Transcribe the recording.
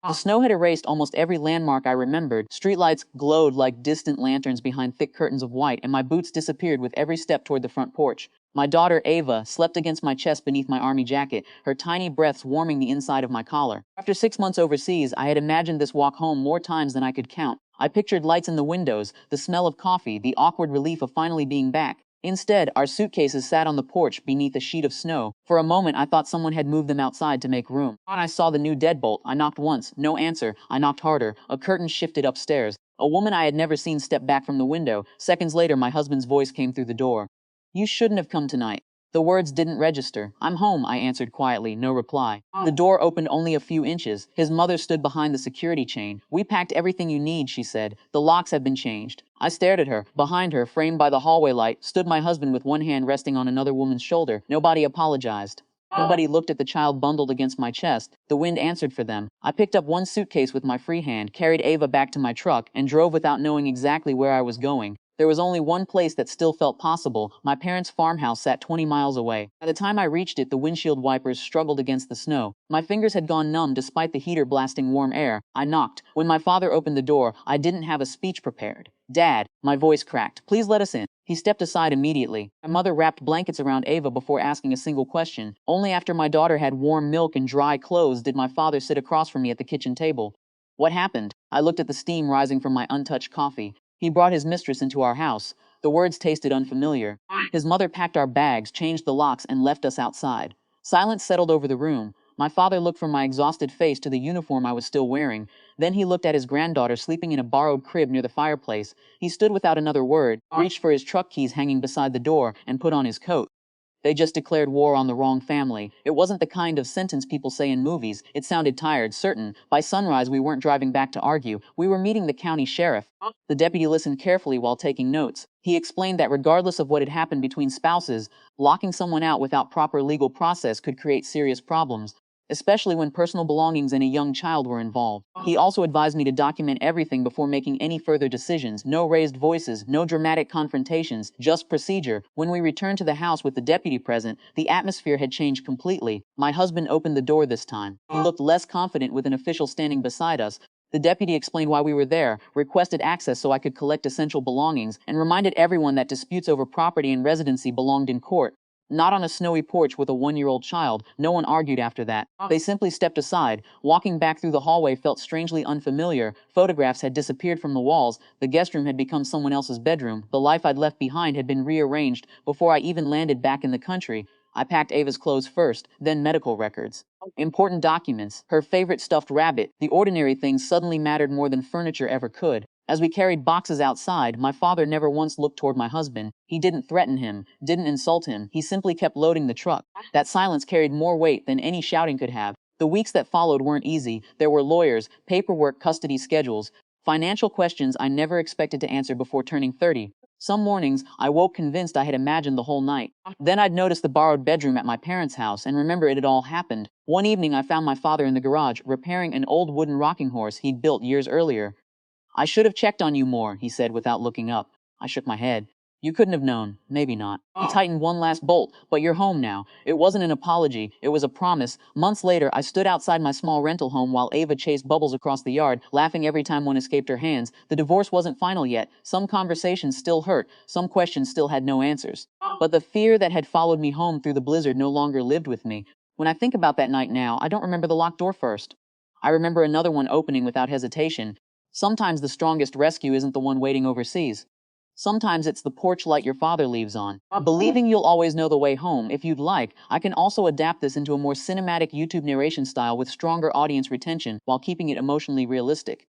The snow had erased almost every landmark I remembered. Streetlights glowed like distant lanterns behind thick curtains of white, and my boots disappeared with every step toward the front porch. My daughter, Ava, slept against my chest beneath my army jacket, her tiny breaths warming the inside of my collar. After 6 months overseas, I had imagined this walk home more times than I could count. I pictured lights in the windows, the smell of coffee, the awkward relief of finally being back. Instead, our suitcases sat on the porch beneath a sheet of snow. For a moment, I thought someone had moved them outside to make room. When I saw the new deadbolt, I knocked once. No answer. I knocked harder. A curtain shifted upstairs. A woman I had never seen stepped back from the window. Seconds later, my husband's voice came through the door. "You shouldn't have come tonight." The words didn't register. "I'm home," I answered quietly, no reply. The door opened only a few inches. His mother stood behind the security chain. "We packed everything you need," she said. "The locks have been changed." I stared at her. Behind her, framed by the hallway light, stood my husband with one hand resting on another woman's shoulder. Nobody apologized. Nobody looked at the child bundled against my chest. The wind answered for them. I picked up one suitcase with my free hand, carried Ava back to my truck, and drove without knowing exactly where I was going. There was only one place that still felt possible. My parents' farmhouse sat 20 miles away. By the time I reached it, the windshield wipers struggled against the snow. My fingers had gone numb despite the heater blasting warm air. I knocked. When my father opened the door, I didn't have a speech prepared. "Dad," my voice cracked. "Please let us in." He stepped aside immediately. My mother wrapped blankets around Ava before asking a single question. Only after my daughter had warm milk and dry clothes did my father sit across from me at the kitchen table. "What happened?" I looked at the steam rising from my untouched coffee. "He brought his mistress into our house." The words tasted unfamiliar. "His mother packed our bags, changed the locks, and left us outside." Silence settled over the room. My father looked from my exhausted face to the uniform I was still wearing. Then he looked at his granddaughter sleeping in a borrowed crib near the fireplace. He stood without another word, reached for his truck keys hanging beside the door, and put on his coat. "They just declared war on the wrong family." It wasn't the kind of sentence people say in movies. It sounded tired, certain. By sunrise, we weren't driving back to argue. We were meeting the county sheriff. The deputy listened carefully while taking notes. He explained that regardless of what had happened between spouses, locking someone out without proper legal process could create serious problems, especially when personal belongings and a young child were involved. He also advised me to document everything before making any further decisions. No raised voices, no dramatic confrontations, just procedure. When we returned to the house with the deputy present, the atmosphere had changed completely. My husband opened the door this time. He looked less confident with an official standing beside us. The deputy explained why we were there, requested access so I could collect essential belongings, and reminded everyone that disputes over property and residency belonged in court. Not on a snowy porch with a 1-year-old child. No one argued after that. They simply stepped aside. Walking back through the hallway felt strangely unfamiliar. Photographs had disappeared from the walls. The guest room had become someone else's bedroom. The life I'd left behind had been rearranged before I even landed back in the country. I packed Ava's clothes first, then medical records. Important documents, her favorite stuffed rabbit. The ordinary things suddenly mattered more than furniture ever could. As we carried boxes outside, my father never once looked toward my husband. He didn't threaten him, didn't insult him. He simply kept loading the truck. That silence carried more weight than any shouting could have. The weeks that followed weren't easy. There were lawyers, paperwork, custody schedules, financial questions I never expected to answer before turning 30. Some mornings, I woke convinced I had imagined the whole night. Then I'd notice the borrowed bedroom at my parents' house and remember it had all happened. One evening, I found my father in the garage, repairing an old wooden rocking horse he'd built years earlier. "I should have checked on you more," he said without looking up. I shook my head. "You couldn't have known. Maybe not." He tightened one last bolt. "But you're home now." It wasn't an apology. It was a promise. Months later, I stood outside my small rental home while Ava chased bubbles across the yard, laughing every time one escaped her hands. The divorce wasn't final yet. Some conversations still hurt. Some questions still had no answers. But the fear that had followed me home through the blizzard no longer lived with me. When I think about that night now, I don't remember the locked door first. I remember another one opening without hesitation. Sometimes the strongest rescue isn't the one waiting overseas. Sometimes it's the porch light your father leaves on. Believing you'll always know the way home, if you'd like, I can also adapt this into a more cinematic YouTube narration style with stronger audience retention while keeping it emotionally realistic.